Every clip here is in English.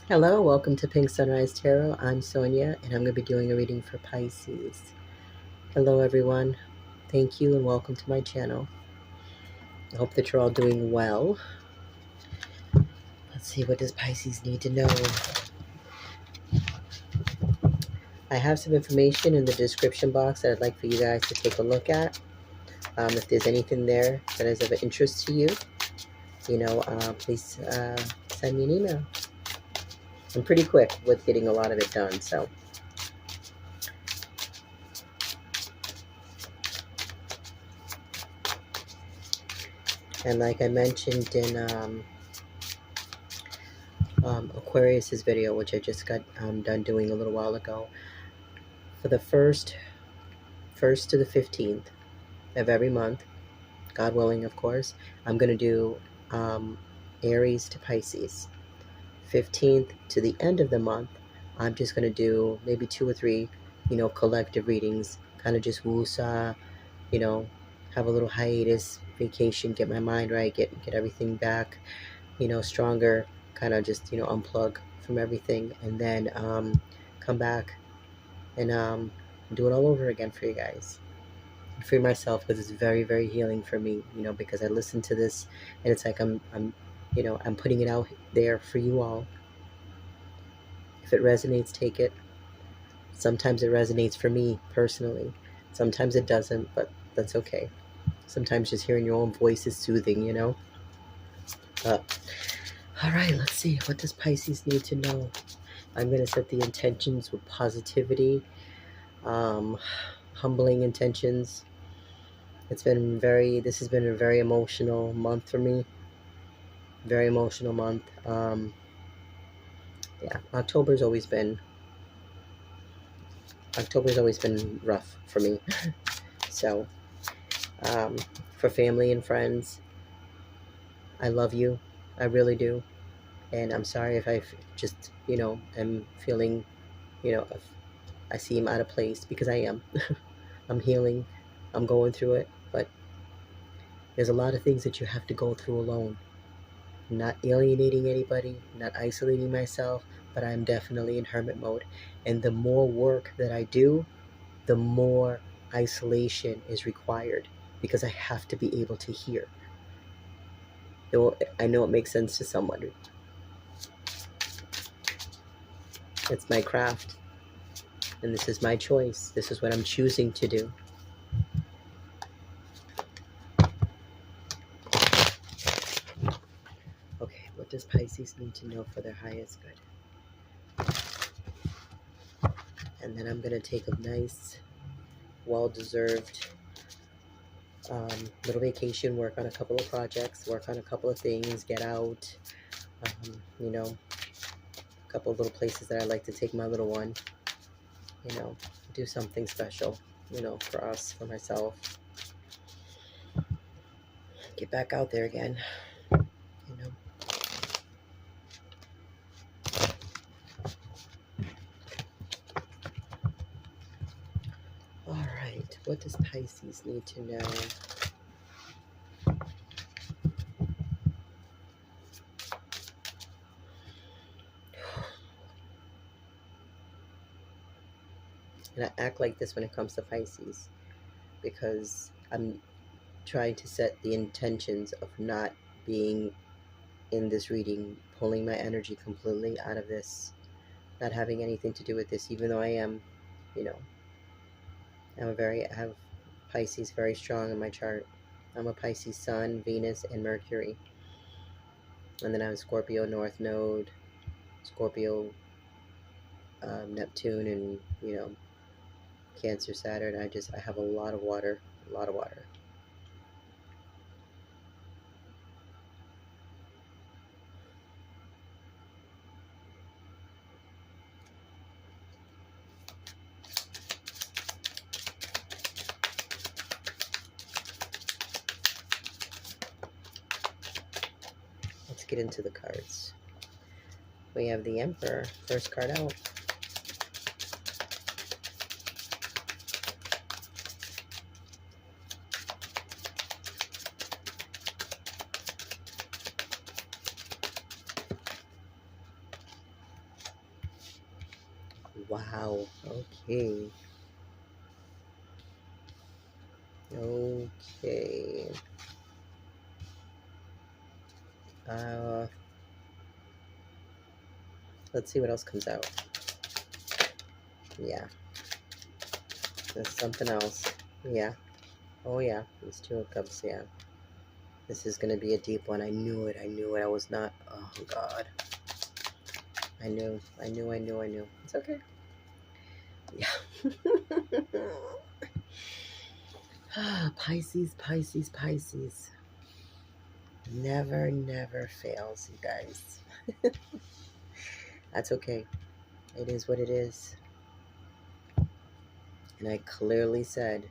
Hello, welcome to Pink Sunrise Tarot. I'm Sonia, and I'm going to be doing a reading for Pisces. Hello, everyone. Thank you, and welcome to my channel. I hope that you're all doing well. Let's see, what does Pisces need to know? I have some information in the description box that I'd like for you guys to take a look at. If there's anything there that is of interest to you, please send me an email. I'm pretty quick with getting a lot of it done, so. And like I mentioned in Aquarius's video, which I just got done doing a little while ago, for the first to the 15th of every month, God willing, of course, I'm going to do Aries to Pisces. 15th to the end of the month, I'm just going to do maybe 2 or 3, collective readings, kind of just woosah, have a little hiatus, vacation, get my mind right, get everything back, stronger, kind of just, unplug from everything, and then come back and do it all over again for you guys. Free myself, because it's very, very healing for me, because I listen to this and it's like I'm putting it out there for you all. If it resonates, take it. Sometimes it resonates for me personally. Sometimes it doesn't, but that's okay. Sometimes just hearing your own voice is soothing, All right, let's see. What does Pisces need to know? I'm going to set the intentions with positivity, humbling intentions. This has been a very emotional month for me. Very emotional month. Yeah, October's always been rough for me. So, for family and friends, I love you. I really do. And I'm sorry if I just, am feeling, if I seem out of place, because I am. I'm healing. I'm going through it. But there's a lot of things that you have to go through alone. I'm not alienating anybody, not isolating myself, but I'm definitely in hermit mode. And the more work that I do, the more isolation is required, because I have to be able to hear. I know it makes sense to someone. It's my craft, and this is my choice. This is what I'm choosing to do. Okay, what does Pisces need to know for their highest good? And then I'm going to take a nice, well-deserved little vacation, work on a couple of projects, work on a couple of things, get out, a couple of little places that I like to take my little one, do something special, for us, for myself. Get back out there again, All right, what does Pisces need to know? And I act like this when it comes to Pisces, because I'm trying to set the intentions of not being in this reading, pulling my energy completely out of this, not having anything to do with this, even though I am, I have Pisces very strong in my chart. I'm a Pisces Sun, Venus, and Mercury. And then I have Scorpio North Node, Scorpio, Neptune, and, Cancer, Saturn. I have a lot of water, a lot of water. Let's get into the cards. We have the Emperor, first card out. Wow. Okay. Okay. Uh, let's see what else comes out. Yeah. There's something else. Yeah. Oh, yeah. It's Two of Cups. Yeah. This is going to be a deep one. I knew it. I knew it. I was not. Oh, God. I knew. I knew. I knew. I knew. It's okay. Yeah. Pisces, Pisces, Pisces. Never, never fails, you guys. That's okay. It is what it is. And I clearly set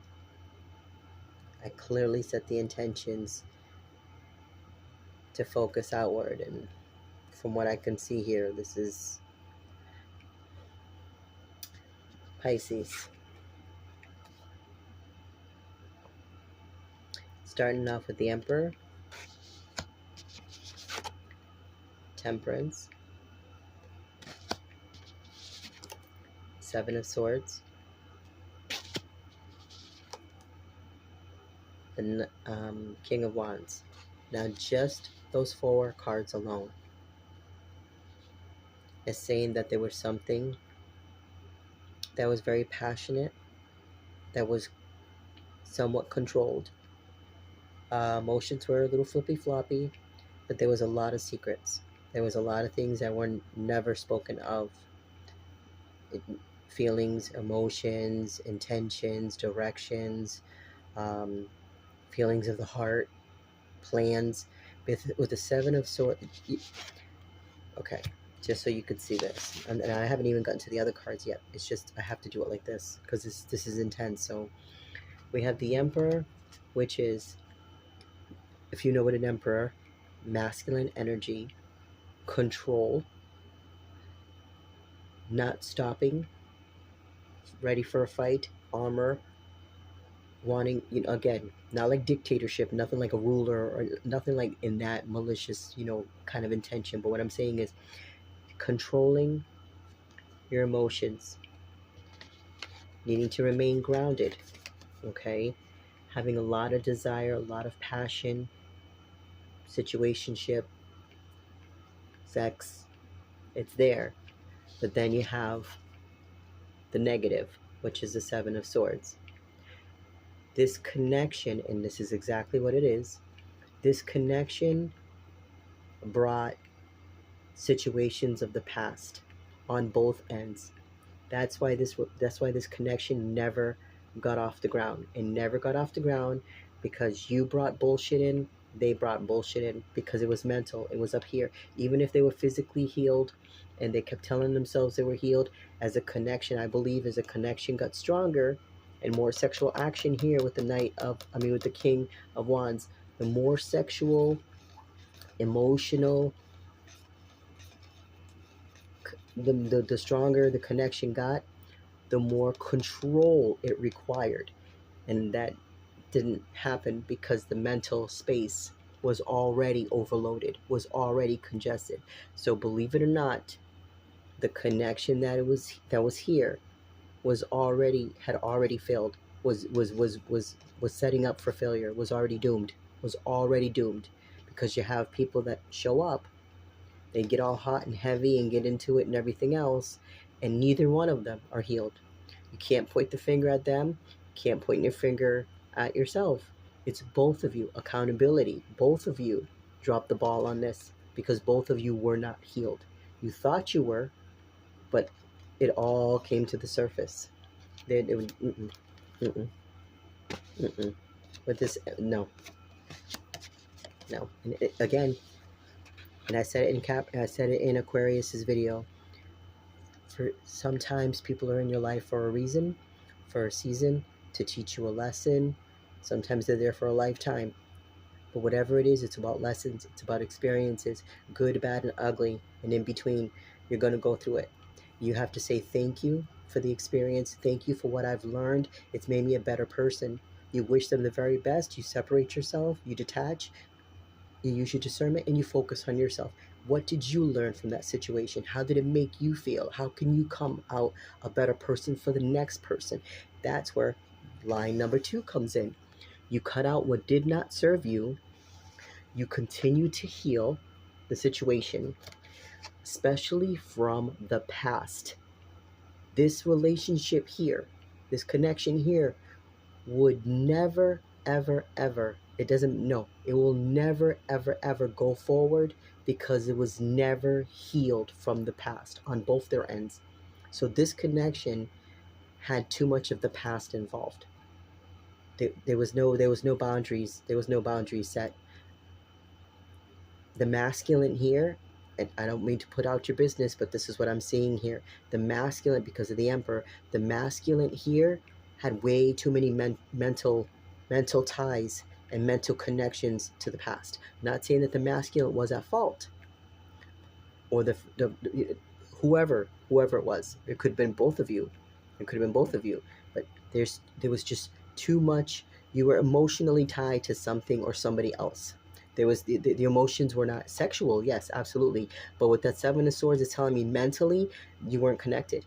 the intentions to focus outward. And from what I can see here, this is Pisces. Starting off with the Emperor, Temperance, Seven of Swords, the King of Wands. Now, just those four cards alone is saying that there was something that was very passionate, that was somewhat controlled. Emotions were a little flippy floppy, but there was a lot of secrets. There was a lot of things that were never spoken of. Feelings, emotions, intentions, directions, um, feelings of the heart, plans. With the Seven of Swords, okay, just so you could see this, and I haven't even gotten to the other cards yet. It's just I have to do it like this because this is intense. So we have the Emperor, which is, if you know what an Emperor, masculine energy, control, not stopping, ready for a fight, armor, wanting, again, not like dictatorship, nothing like a ruler, or nothing like in that malicious, kind of intention. But what I'm saying is controlling your emotions, needing to remain grounded, okay? Having a lot of desire, a lot of passion, situationship, sex, it's there. But then you have the negative, which is the Seven of Swords. This connection, and this is exactly what it is, this connection brought situations of the past on both ends. That's why this connection never got off the ground. It never got off the ground because you brought bullshit in, they brought bullshit in, because it was mental. It was up here. Even if they were physically healed and they kept telling themselves they were healed, as a connection, I believe, as a connection got stronger and more sexual action here with with the King of Wands, the more sexual, emotional, the stronger the connection got, the more control it required. And that didn't happen because the mental space was already overloaded, was already congested. So believe it or not, the connection that was here had already failed, was setting up for failure, was already doomed, because you have people that show up, they get all hot and heavy and get into it and everything else, and neither one of them are healed. You can't point the finger at them, can't point your finger at yourself. It's both of you. Accountability. Both of you dropped the ball on this because both of you were not healed. You thought you were, but it all came to the surface. With this, no. And again, and I said it in Aquarius's video. For sometimes people are in your life for a reason, for a season, to teach you a lesson. Sometimes they're there for a lifetime. But whatever it is, it's about lessons, it's about experiences, good, bad, and ugly, and in between. You're going to go through it. You have to say thank you for the experience. Thank you for what I've learned. It's made me a better person. You wish them the very best. You separate yourself. You detach. You use your discernment and you focus on yourself. What did you learn from that situation? How did it make you feel? How can you come out a better person for the next person? That's where line number 2 comes in. You cut out what did not serve you. You continue to heal the situation, especially from the past. This relationship here, this connection here, would never, ever, ever, it will never, ever, ever go forward because it was never healed from the past on both their ends. So this connection had too much of the past involved. There was no boundaries. There was no boundaries set. The masculine here, and I don't mean to put out your business, but this is what I'm seeing here. The masculine, because of the Emperor, the masculine here had way too many mental ties and mental connections to the past. Not saying that the masculine was at fault, or the whoever it was. It could have been both of you. It could have been both of you. But there was just too much. You were emotionally tied to something or somebody else. There was the emotions were not sexual, yes, absolutely. But with that 7 of Swords, it's telling me mentally you weren't connected.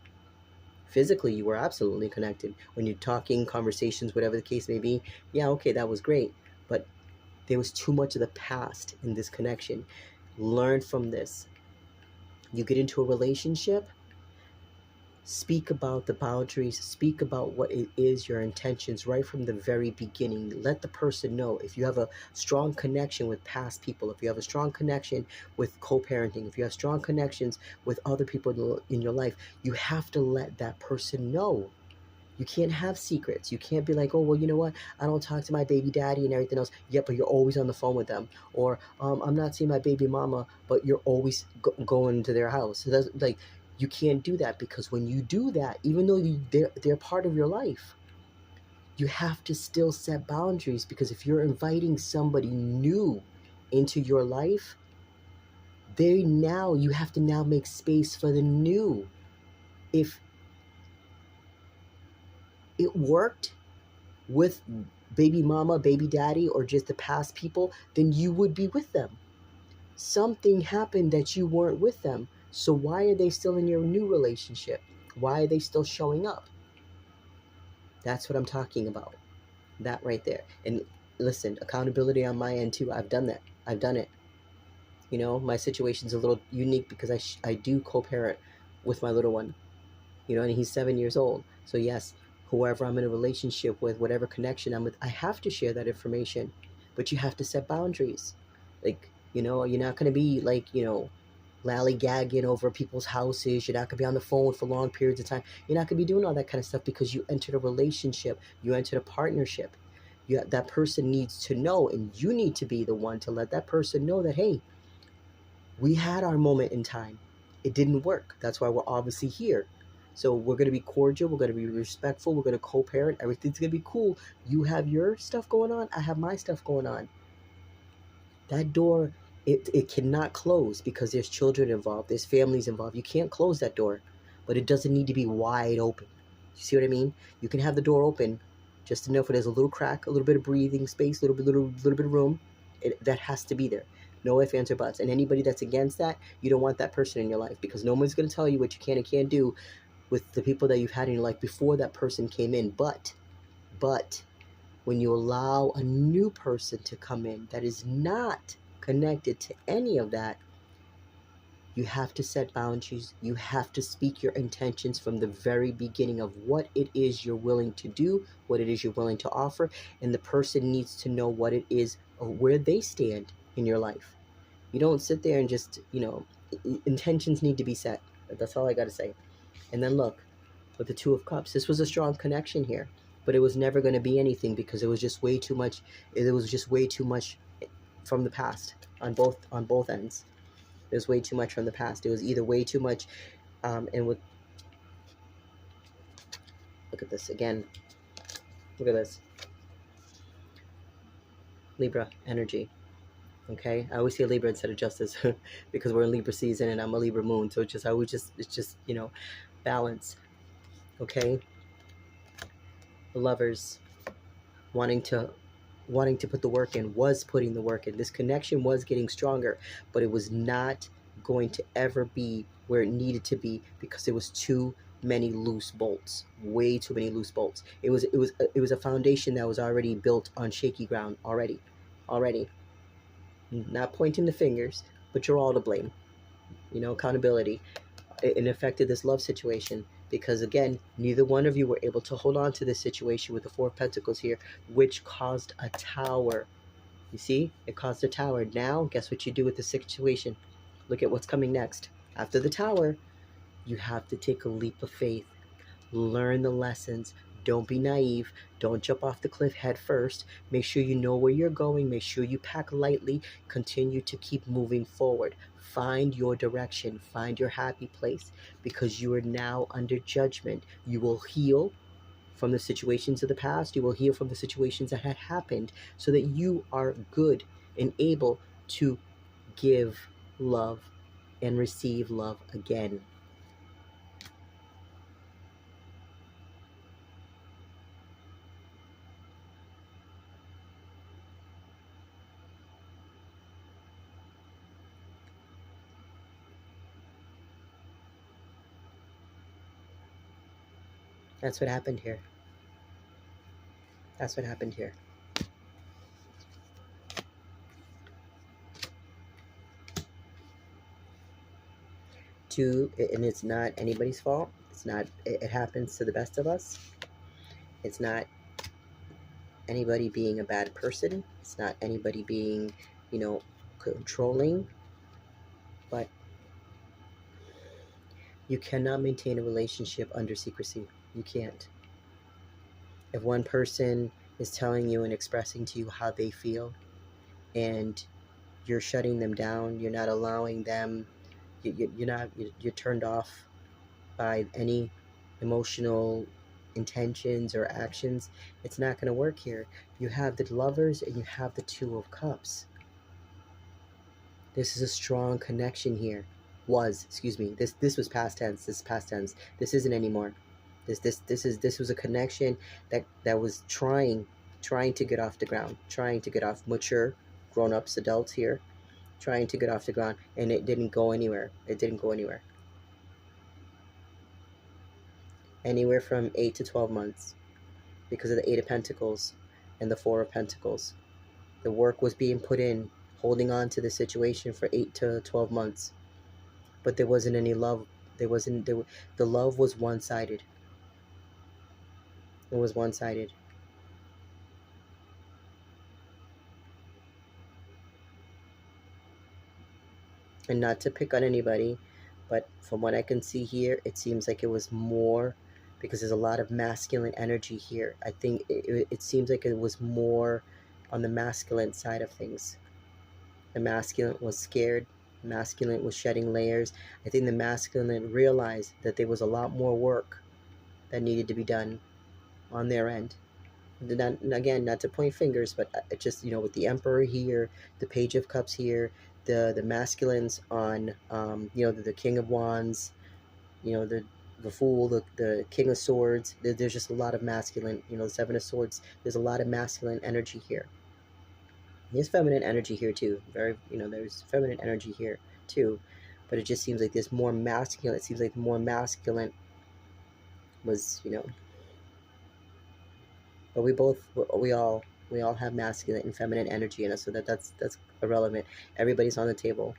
Physically, you were absolutely connected. When you're talking, conversations, whatever the case may be, yeah, okay, that was great. But there was too much of the past in this connection. Learn from this. You get into a relationship, speak about the boundaries, speak about what it is, your intentions right from the very beginning. Let the person know. If you have a strong connection with past people, if you have a strong connection with co-parenting, if you have strong connections with other people in your life, you have to let that person know. You can't have secrets. You can't be like, oh, well, you know what? I don't talk to my baby daddy and everything else. Yeah, but you're always on the phone with them. Or I'm not seeing my baby mama, but you're always going to their house. So that's like, you can't do that, because when you do that, even though they're part of your life, you have to still set boundaries, because if you're inviting somebody new into your life, you have to now make space for the new. If it worked with baby mama, baby daddy, or just the past people, then you would be with them. Something happened that you weren't with them. So why are they still in your new relationship? Why are they still showing up? That's what I'm talking about. That right there. And listen, accountability on my end too. I've done that. I've done it. You know, my situation's a little unique because I do co-parent with my little one. You know, and he's 7 years old. So yes, whoever I'm in a relationship with, whatever connection I'm with, I have to share that information. But you have to set boundaries. Like, you know, you're not going to be like, you know, lollygagging over people's houses. You're not going to be on the phone for long periods of time. You're not going to be doing all that kind of stuff, because you entered a relationship. You entered a partnership. That person needs to know, and you need to be the one to let that person know that, hey, we had our moment in time. It didn't work. That's why we're obviously here. So we're going to be cordial. We're going to be respectful. We're going to co-parent. Everything's going to be cool. You have your stuff going on. I have my stuff going on. That door, it cannot close, because there's children involved. There's families involved. You can't close that door. But it doesn't need to be wide open. You see what I mean? You can have the door open just enough where there's a little crack, a little bit of breathing space, a little bit of room. That has to be there. No ifs, ands, or buts. And anybody that's against that, you don't want that person in your life, because no one's going to tell you what you can and can't do with the people that you've had in your life before that person came in. But when you allow a new person to come in that is not connected to any of that, you have to set boundaries. You have to speak your intentions from the very beginning of what it is you're willing to do, what it is you're willing to offer, and the person needs to know what it is or where they stand in your life. You don't sit there and just, you know, intentions need to be set. That's all I got to say. And then look, with the Two of Cups, this was a strong connection here, but it was never going to be anything, because it was just way too much. It was just way too much from the past on both ends. There's way too much from the past. It was either way too much, and with, look at this again. Look at this. Libra energy. Okay, I always say Libra instead of Justice because we're in Libra season and I'm a Libra moon, so it's just you know, balance. Okay, the Lovers, wanting to put the work in, was putting the work in. This connection was getting stronger, but it was not going to ever be where it needed to be, because there was too many loose bolts, way too many loose bolts. It was a foundation that was already built on shaky ground already. Not pointing the fingers, but you're all to blame. Accountability. It affected this love situation because, again, neither one of you were able to hold on to this situation with the Four of Pentacles here, which caused a tower. You see, it caused a tower. Now, guess what you do with the situation? Look at what's coming next. After the tower, you have to take a leap of faith. Learn the lessons. Don't be naive. Don't jump off the cliff head first. Make sure you know where you're going. Make sure you pack lightly. Continue to keep moving forward. Find your direction. Find your happy place, because you are now under judgment. You will heal from the situations of the past. You will heal from the situations that had happened, so that you are good and able to give love and receive love again. That's what happened here. That's what happened here. And it's not anybody's fault. It's not, it happens to the best of us. It's not anybody being a bad person. It's not anybody being, controlling. But you cannot maintain a relationship under secrecy. You can't. If one person is telling you and expressing to you how they feel, and you're shutting them down, you're not allowing them, you're turned off by any emotional intentions or actions, it's not going to work here. You have the Lovers and you have the Two of Cups. This is a strong connection here. This was past tense. This is past tense. This isn't anymore. This was a connection that was trying to get off the ground, trying to get off, mature, grown-ups, adults here, trying to get off the ground, and it didn't go anywhere. Anywhere from 8 to 12 months, because of the Eight of Pentacles and the Four of Pentacles. The work was being put in, holding on to the situation for 8 to 12 months. But there wasn't any love. The love was one-sided. It was one-sided. And not to pick on anybody, but from what I can see here, it seems like it was more, because there's a lot of masculine energy here. I think it seems like it was more on the masculine side of things. The masculine was scared. The masculine was shedding layers. I think the masculine realized that there was a lot more work that needed to be done on their end. Again, not to point fingers, but just, with the Emperor here, the Page of Cups here, the masculines on, the King of Wands, the Fool, the King of Swords. There's just a lot of masculine, the Seven of Swords. There's a lot of masculine energy here. There's feminine energy here too. There's feminine energy here too, but it just seems like there's more masculine. It seems like more masculine was, but we all have masculine and feminine energy in us, so that's irrelevant. Everybody's on the table.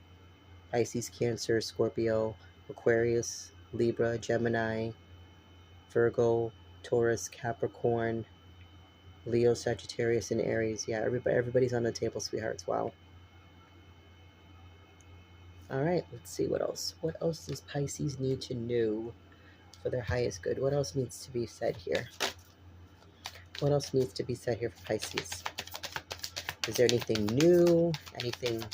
Pisces, Cancer, Scorpio, Aquarius, Libra, Gemini, Virgo, Taurus, Capricorn, Leo, Sagittarius, and Aries. Yeah, everybody's on the table, sweethearts. Wow. All right, let's see what else. What else does Pisces need to know for their highest good? What else needs to be said here? What else needs to be said here for Pisces? Is there anything new? Anything,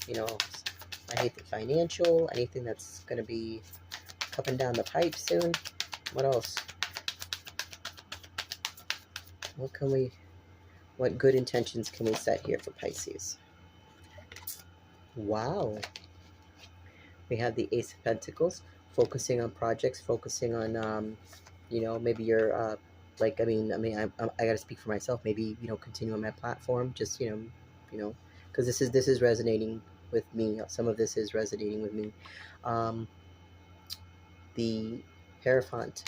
I hate the financial, anything that's going to be coming down the pipe soon? What else? What good intentions can we set here for Pisces? Wow. We have the Ace of Pentacles, focusing on projects, focusing on, maybe you're, I gotta speak for myself. Maybe, continue on my platform, just, because this is resonating with me. Some of this is resonating with me. The Hierophant.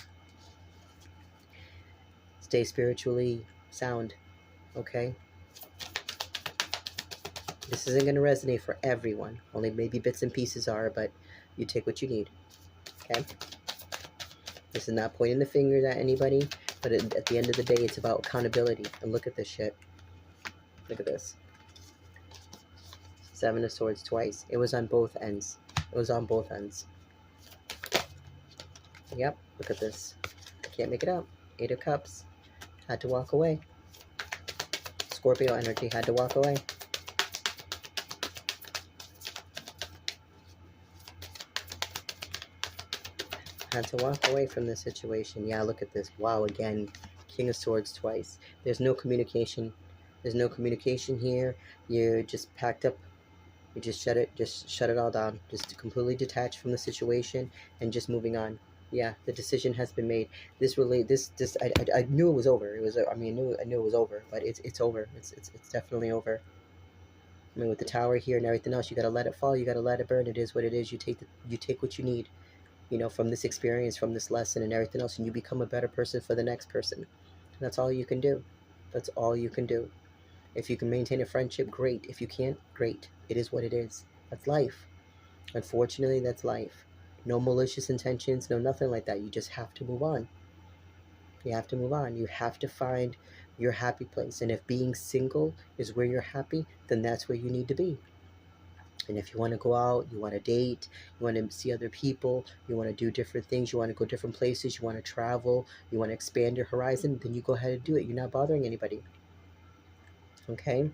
Stay spiritually sound, okay? This isn't going to resonate for everyone. Only maybe bits and pieces are, but you take what you need, okay? This is not pointing the fingers at anybody, but at the end of the day, it's about accountability. And look at this shit. Look at this. Seven of Swords twice. It was on both ends. It was on both ends. Yep, look at this. I can't make it up. Eight of Cups. Had to walk away. Scorpio energy, had to walk away. Had to walk away from this situation. Yeah, look at this. Wow, again, King of Swords twice. There's no communication. There's no communication here. You're just packed up. You just shut it all down. Just completely detached from the situation and just moving on. Yeah, the decision has been made. I knew it was over. It was, I knew it was over, but it's over. It's definitely over. I mean, with the Tower here and everything else, you gotta let it fall. You gotta let it burn. It is what it is. You take what you need, from this experience, from this lesson and everything else, and you become a better person for the next person. That's all you can do. That's all you can do. If you can maintain a friendship, great. If you can't, great. It is what it is. That's life. Unfortunately, that's life. No malicious intentions, no nothing like that. You just have to move on. You have to move on. You have to find your happy place. And if being single is where you're happy, then that's where you need to be. And if you want to go out, you want to date, you want to see other people, you want to do different things, you want to go different places, you want to travel, you want to expand your horizon, then you go ahead and do it. You're not bothering anybody. Okay?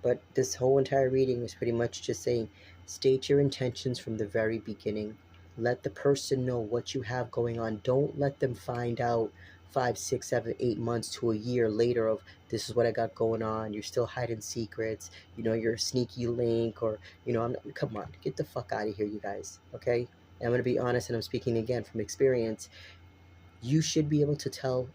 But this whole entire reading is pretty much just saying, state your intentions from the very beginning. Let the person know what you have going on. Don't let them find out 5, 6, 7, 8 months to a year later of, this is what I got going on. You're still hiding secrets. You're a sneaky link, or, come on, get the fuck out of here, you guys. Okay? And I'm going to be honest, and I'm speaking again from experience. You should be able to tell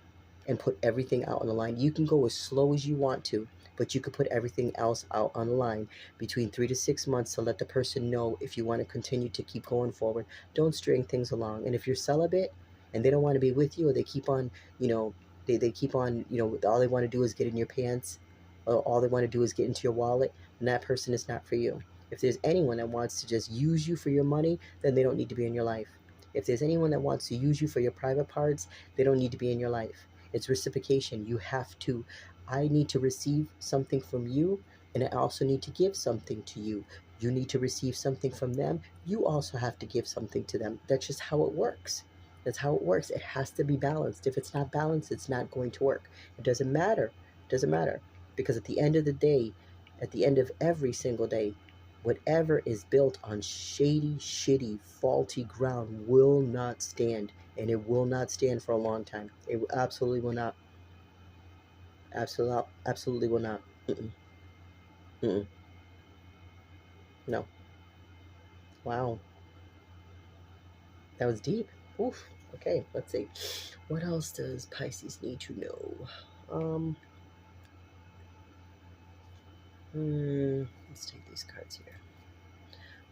and put everything out on the line. You can go as slow as you want to, but you could put everything else out on the line between 3 to 6 months to let the person know if you want to continue to keep going forward. Don't string things along. And if you're celibate and they don't want to be with you, or they keep on, they keep on, all they want to do is get in your pants, or all they want to do is get into your wallet, then that person is not for you. If there's anyone that wants to just use you for your money, then they don't need to be in your life. If there's anyone that wants to use you for your private parts, they don't need to be in your life. It's reciprocation. You have to. I need to receive something from you, and I also need to give something to you. You need to receive something from them. You also have to give something to them. That's just how it works. That's how it works. It has to be balanced. If it's not balanced, it's not going to work. It doesn't matter. It doesn't matter. Because at the end of the day, at the end of every single day, whatever is built on shady, shitty, faulty ground will not stand. And it will not stand for a long time. It absolutely will not. Absolutely will not. Mm-mm. Mm-mm. No. Wow. That was deep. Oof. Okay, let's see. What else does Pisces need to know? Let's take these cards here.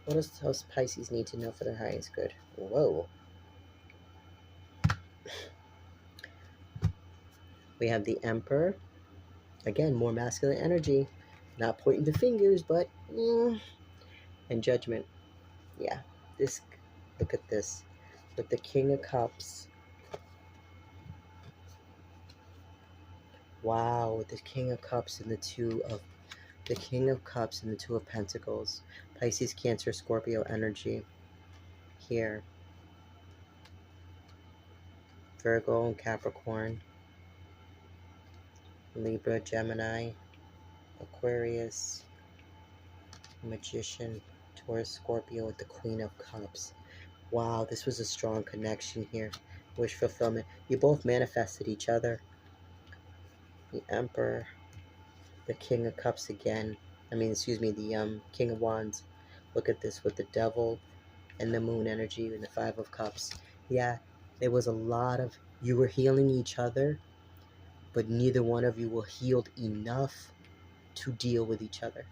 What else does Pisces need to know for their highest good? Whoa. We have the Emperor. Again, more masculine energy. Not pointing the fingers, but and Judgment. Yeah. Look at this. With the King of Cups. Wow, with the King of Cups and the Two of Pentacles. Pisces, Cancer, Scorpio energy. Here. Virgo and Capricorn. Libra, Gemini, Aquarius, Magician, Taurus, Scorpio with the Queen of Cups. Wow, this was a strong connection here. Wish fulfillment. You both manifested each other. The Emperor, the King of Cups again. The King of Wands. Look at this with the Devil and the Moon energy and the Five of Cups. Yeah, there was a lot of, you were healing each other, but neither one of you were healed enough to deal with each other.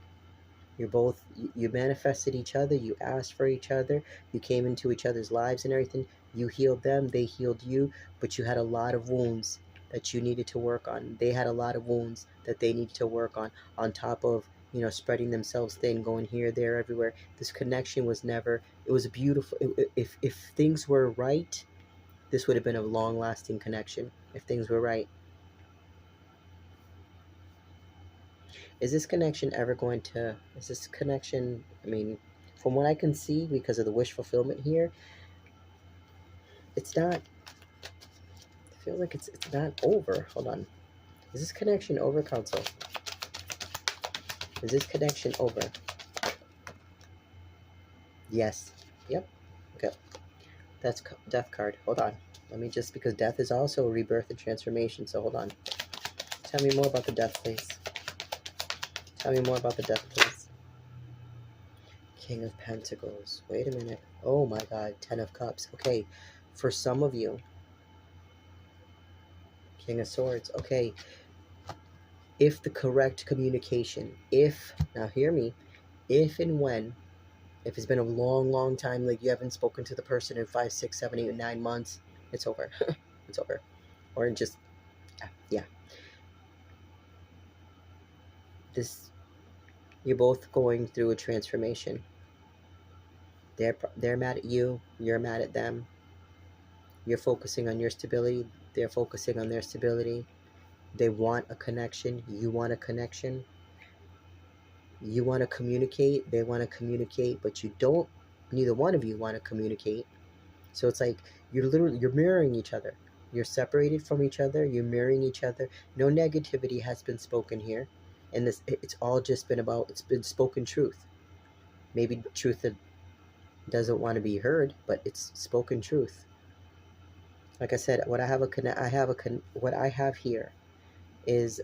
You're both, you manifested each other, you asked for each other, you came into each other's lives and everything. You healed them, they healed you, but you had a lot of wounds that you needed to work on. They had a lot of wounds that they needed to work on top of, you know, spreading themselves thin, going here, there, everywhere. This connection was never, it was a beautiful, if things were right, this would have been a long-lasting connection, if things were right. Is this connection ever going to, is this connection, I mean, from what I can see, because of the wish fulfillment here, it's not, I feel like it's not over. Hold on. Is this connection over, Council? Is this connection over? Yes. Yep. Okay. That's death card. Hold on. Let me just, because death is also a rebirth and transformation, so hold on. Tell me more about the death, please. Tell me more about the death, please. King of Pentacles. Wait a minute. Oh my God. 10 of Cups. Okay. For some of you, King of Swords. Okay. If the correct communication, if, now hear me, if and when, if it's been a long, long time, like you haven't spoken to the person in 5, 6, 7, 8, 9 months, it's over. It's over. Or just, yeah. This, you're both going through a transformation. They're mad at you. You're mad at them. You're focusing on your stability. They're focusing on their stability. They want a connection. You want a connection. You want to communicate. They want to communicate, but you don't. Neither one of you want to communicate. So it's like you're mirroring each other. You're separated from each other. You're mirroring each other. No negativity has been spoken here, and it's all just been about, it's been spoken truth. Maybe truth that doesn't want to be heard, but it's spoken truth. Like I said, what I have here is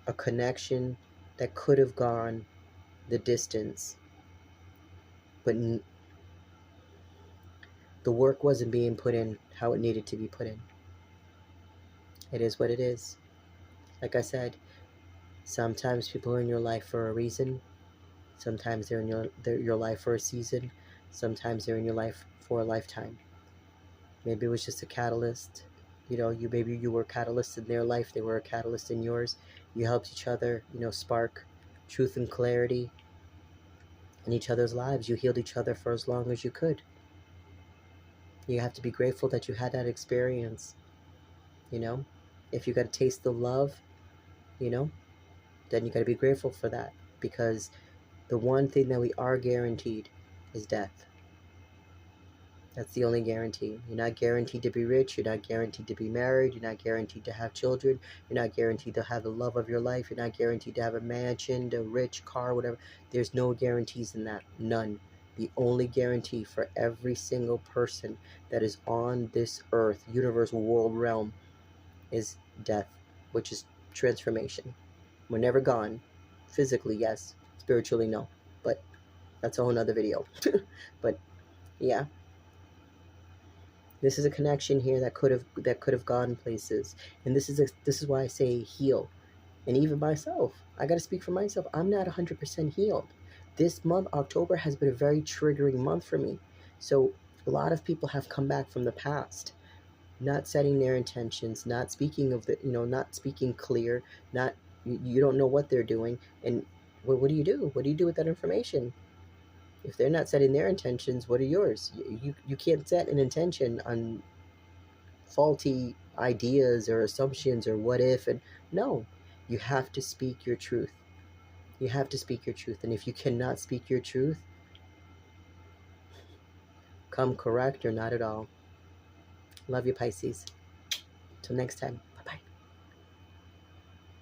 a connection that could have gone the distance, but the work wasn't being put in how it needed to be put in. It is what it is. Like I said, sometimes people are in your life for a reason. Sometimes they're in your life for a season. Sometimes they're in your life for a lifetime. Maybe it was just a catalyst. You know, maybe you were a catalyst in their life. They were a catalyst in yours. You helped each other, you know, spark truth and clarity in each other's lives. You healed each other for as long as you could. You have to be grateful that you had that experience. You know, if you got to taste the love, you know, then you got to be grateful for that, because the one thing that we are guaranteed is death. That's the only guarantee. You're not guaranteed to be rich. You're not guaranteed to be married. You're not guaranteed to have children. You're not guaranteed to have the love of your life. You're not guaranteed to have a mansion, a rich car, whatever. There's no guarantees in that. None. The only guarantee for every single person that is on this earth, universe, world, realm, is death, which is transformation. We're never gone. Physically, yes. Spiritually, no. But that's a whole nother video. But yeah, this is a connection here that could have gone places. And this is why I say heal. And even myself, I got to speak for myself. I'm not 100% healed. This month, October, has been a very triggering month for me. So a lot of people have come back from the past, not setting their intentions, not speaking of the, you know, not speaking clear, not, you don't know what they're doing. And what do you do? What do you do with that information? If they're not setting their intentions, what are yours? You can't set an intention on faulty ideas or assumptions or what if, and no, you have to speak your truth. You have to speak your truth. And if you cannot speak your truth, come correct or not at all. Love you, Pisces. Till next time.